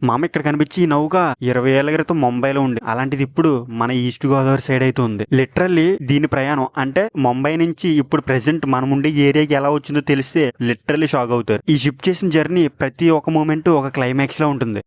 మామ ఇక్కడ కనిపించి ఈ నౌక 20 ఏళ్ల క్రితం ముంబైలో ఉంది. అలాంటిది ఇప్పుడు మన ఈస్ట్ గోదావరి సైడ్ అయితే ఉంది. లిటరల్లీ దీని ప్రయాణం అంటే ముంబై నుంచి ఇప్పుడు ప్రెసెంట్ మనం ఉండే ఏరియాకి ఎలా వచ్చిందో తెలిస్తే లిటరల్లీ షాక్ అవుతారు. ఈ షిప్ చేసిన జర్నీ ప్రతి ఒక్క మూమెంట్ ఒక క్లైమాక్స్ లో ఉంటుంది.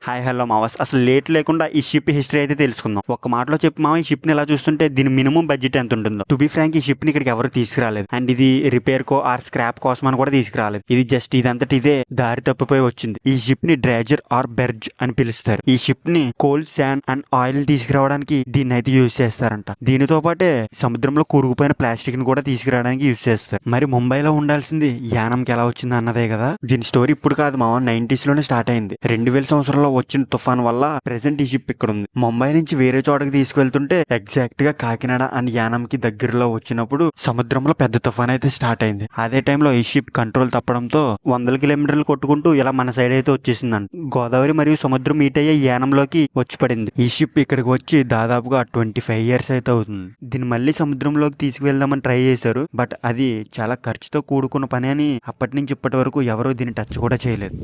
హాయ్ హలో మావాస్, అసలు లేట్ లేకుండా ఈ షిప్ హిస్టరీ అయితే తెలుసుకుందాం. ఒక మాటలో చెప్పి మామ, ఈ షిప్ ని ఎలా చూస్తుంటే దీని మినిమం బడ్జెట్ ఎంత ఉంటుందో. టు బి ఫ్రాంక్, ఈ షిప్ ని ఇక్కడికి ఎవరు తీసుకురాలేదు. అండ్ ఇది రిపేర్ కో ఆర్ స్క్రాప్ కోసం అని కూడా తీసుకురాలేదు. ఇది జస్ట్ ఇదంతటి ఇదే దారి తప్పిపోయి వచ్చింది. ఈ షిప్ ని డ్రాజర్ ఆర్ బెర్జ్ అని పిలుస్తారు. ఈ షిప్ ని కోల్, శాండ్ అండ్ ఆయిల్ తీసుకురావడానికి దీన్ని అయితే యూజ్ చేస్తారంట. దీనితో పాటే సముద్రంలో కూరుకుపోయిన ప్లాస్టిక్ ని కూడా తీసుకురావడానికి యూజ్ చేస్తారు. మరి ముంబైలో ఉండాల్సింది యానంకి ఎలా వచ్చింది అన్నదే కదా. దీని స్టోరీ ఇప్పుడు కాదు మామ, 90s లోనే స్టార్ట్ అయింది. 2000 సంవత్సరంలో వచ్చిన తుఫాన్ వల్ల ప్రెసెంట్ ఈ షిప్ ఇక్కడ ఉంది. ముంబై నుంచి వేరే చోటకి తీసుకెళ్తుంటే ఎగ్జాక్ట్ గా కాకినాడ అండ్ యానంకి దగ్గరలో వచ్చినప్పుడు సముద్రంలో పెద్ద తుఫాన్ అయితే స్టార్ట్ అయింది. అదే టైంలో ఈ షిప్ కంట్రోల్ తప్పడంతో 100 కిలోమీటర్లు కొట్టుకుంటూ ఇలా మన సైడ్ అయితే వచ్చేసిందండి. గోదావరి మరియు సముద్రం మీట్ అయ్యే యానంలోకి వచ్చి పడింది. ఈ షిప్ ఇక్కడికి వచ్చి దాదాపుగా 25 ఇయర్స్ అయితే అవుతుంది. దీన్ని మళ్ళీ సముద్రంలోకి తీసుకువెళ్దామని ట్రై చేశారు. బట్ అది చాలా ఖర్చుతో కూడుకున్న పని అని అప్పటి నుంచి ఇప్పటి వరకు ఎవరూ దీన్ని టచ్ కూడా చేయలేదు.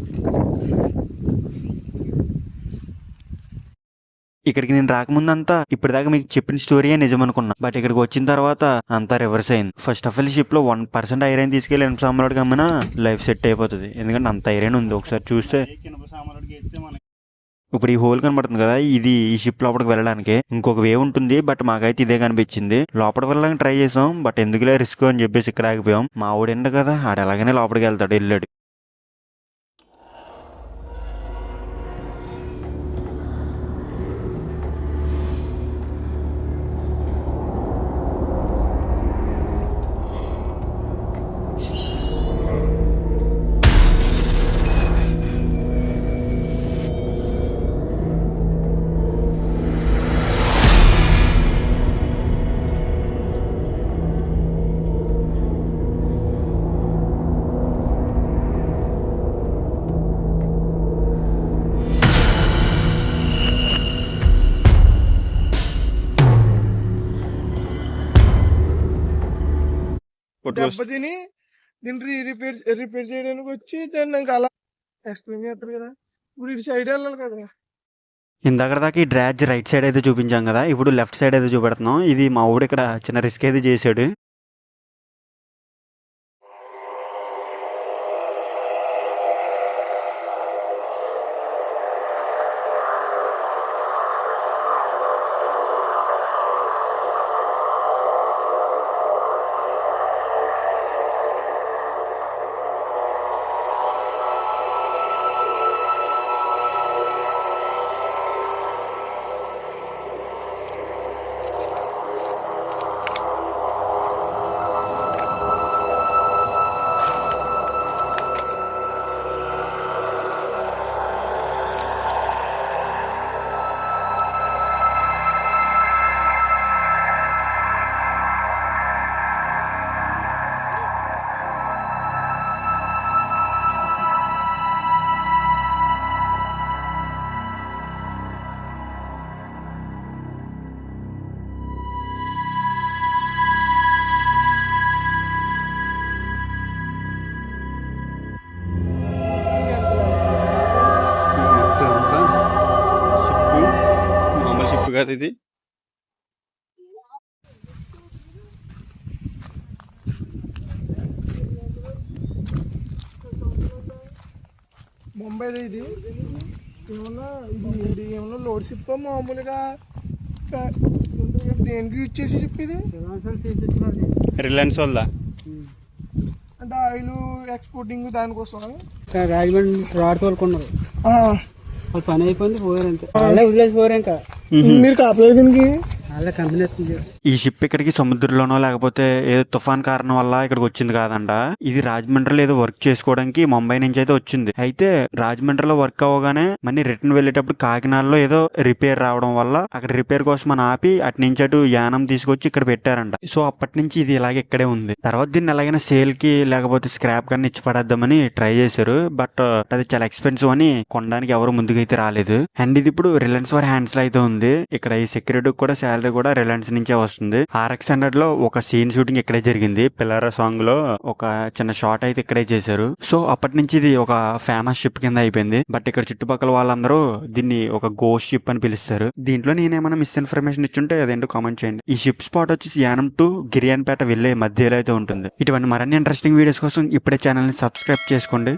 ఇక్కడికి నేను రాకముందంతా ఇప్పటిదాకా మీకు చెప్పిన స్టోరీయే నిజం అనుకున్నా. బట్ ఇక్కడికి వచ్చిన తర్వాత అంతా రివర్స్ అయింది. ఫస్ట్ ఆఫ్ ఆల్ షిప్ లో 1% ఐరన్ తీసుకెళ్లి ఎనప సామాన్లోకి అమ్మినా లైఫ్ సెట్ అయిపోతుంది. ఎందుకంటే అంత ఐరన్ ఉంది. ఒకసారి చూస్తే ఇప్పుడు ఈ హోల్ కనబడుతుంది కదా, ఇది ఈ షిప్ లోపలికి వెళ్ళడానికి ఇంకొక వే ఉంటుంది. బట్ మాకైతే ఇదే కనిపించింది. లోపలికి వెళ్ళడానికి ట్రై చేసాం. బట్ ఎందుకులే రిస్క్ అని చెప్పేసి ఇక్కడ ఆగిపోయాం. మా ఊడండి కదా, ఆడ ఎలాగనే లోపలికి వెళ్తాడు, వెళ్ళాడు. దెబ్బతిని దీన్ని రిపేర్ చేయడానికి వచ్చి దాన్ని ఇంకా అలా ఎక్స్ప్లెయిన్ చేస్తారు కదా. ఇప్పుడు ఇటు సైడ్ వెళ్ళాలి కదా. ఇందాక దాకా ఈ డ్రాజ్ రైట్ సైడ్ అయితే చూపించాం కదా, ఇప్పుడు లెఫ్ట్ సైడ్ అయితే చూపెడుతున్నాం. ఇది మా ఊడు ఇక్కడ చిన్న రిస్క్ అయితే చేశాడు. మామూలు షిప్ కాదు ఇది. ముంబై ఇది ఏమన్నా లోడ్ షిప్ మామూలుగా దేనికి యూజ్ చేసి షిప్ ఇది రిలయన్స్ వల్ల అంటే ఆయిల్ ఎక్స్పోర్టింగ్ దానికోసం రాజమండ్రి రాడ్ తోలుకున్నారు. వాళ్ళు పని అయిపోయింది, పోయారు అంతే. వాళ్ళే వదిలేసి పోయారు. ఇంకా మీరు కాపలేదు దీనికి. వాళ్ళే కంపెనీ వస్తుంది. ఈ షిప్ ఇక్కడికి సముద్రంలోనో లేకపోతే ఏదో తుఫాన్ కారణం వల్ల ఇక్కడికి వచ్చింది కాదంట. ఇది రాజమండ్రిలో ఏదో వర్క్ చేసుకోవడానికి ముంబై నుంచి అయితే వచ్చింది. అయితే రాజమండ్రిలో వర్క్ అవ్వగానే మళ్ళీ రిటర్న్ వెళ్ళేటప్పుడు కాకినాడలో ఏదో రిపేర్ రావడం వల్ల అక్కడ రిపేర్ కోసం అని ఆపి అటు నుంచి అటు యానం తీసుకొచ్చి ఇక్కడ పెట్టారంట. సో అప్పటి నుంచి ఇది ఇలాగే ఇక్కడే ఉంది. తర్వాత దీన్ని ఎలాగైనా సేల్ కి లేకపోతే స్క్రాప్ కానీ ఇచ్చి పడేద్దామని ట్రై చేశారు. బట్ అది చాలా ఎక్స్పెన్సివ్ అని కొనడానికి ఎవరు ముందుకైతే రాలేదు. అండ్ ఇది ఇప్పుడు రిలయన్స్ వారి హ్యాండ్స్ లో అయితే ఉంది. ఇక్కడ ఈ సెక్యూరిటీ కూడా శాలరీ శాలరీ కూడా రిలయన్స్ నుంచే వస్తుంది. RX-100 లో ఒక సీన్ షూటింగ్ ఇక్కడే జరిగింది. పిల్లర సాంగ్ లో ఒక చిన్న షాట్ అయితే ఇక్కడే చేశారు. సో అప్పటి నుంచి ఇది ఒక ఫేమస్ షిప్ కింద అయిపోయింది. బట్ ఇక్కడ చుట్టుపక్కల వాళ్ళందరూ దీన్ని ఒక గోస్ట్ షిప్ అని పిలుస్తారు. దీంట్లో నేనేమైనా మిస్ఇన్ఫర్మేషన్ ఇచ్చుంటే అదేంటో కామెంట్ చేయండి. ఈ షిప్ స్పాట్ వచ్చేసి యానం టు గిరియాన్పేట వెళ్లే మధ్యలో అయితే ఉంటుంది. ఇటువంటి మరిన్ని ఇంట్రెస్టింగ్ వీడియోస్ కోసం ఇప్పుడే ఛానల్ ని సబ్స్క్రైబ్ చేసుకోండి.